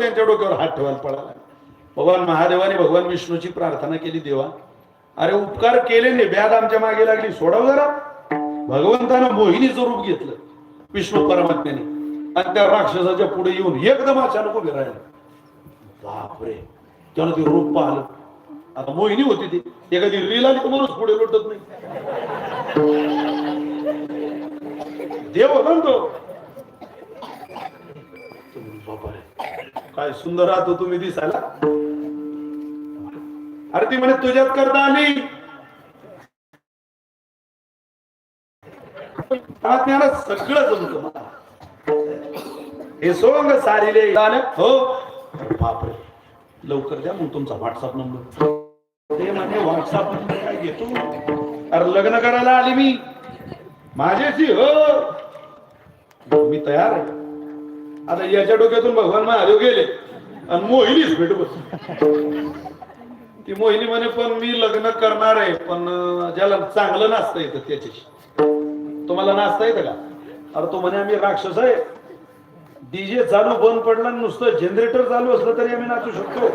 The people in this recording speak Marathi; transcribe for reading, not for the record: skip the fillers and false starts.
त्यांच्या डोक्यावर हात ठेवायला पडाला. भगवान महादेवाने भगवान विष्णूची प्रार्थना केली, देवा अरे उपकार केले ने, ब्याद आमच्या मागे लागली, सोडव जरा. भगवंतानं मोहिनीचं रूप घेतलं विष्णू परमात्म्याने आणि त्या राक्षसाच्या पुढे येऊन एकदम अचानक उभे राहिले. बापरे, त्यानं ते रूप पाहिलं. आता मोहिनी होती ती, एखादी रील आली तर माणूस पुढे लोटत नाही. देव होता ना तो. काय सुंदर राहतो तुम्ही दिसायला. अरे ती म्हणे तुझ्यात करता आली. सगळं जमतं मला. हे सोंग सारीले हो. बापरे, लवकर द्या मग तुमचा व्हॉट्सअप नंबर. ते म्हणजे व्हॉट्सअप नंबर काय घेतो. अरे लग्न करायला आली मी माझ्याशी, हो मी तयार आहे. आता याच्या डोक्यातून भगवान महादेव गेले आणि मोहिनीच भेट बस. ती मोहिनी म्हणे पण मी लग्न करणार आहे, पण ज्याला चांगलं नाचता येतं त्याच्याशी. तुम्हाला नाचता येतं का? अरे तो म्हणे आम्ही राक्षस आहे, डीजे चालू बंद पडला नुसतं जनरेटर चालू असलं तरी आम्ही नाचू शकतो.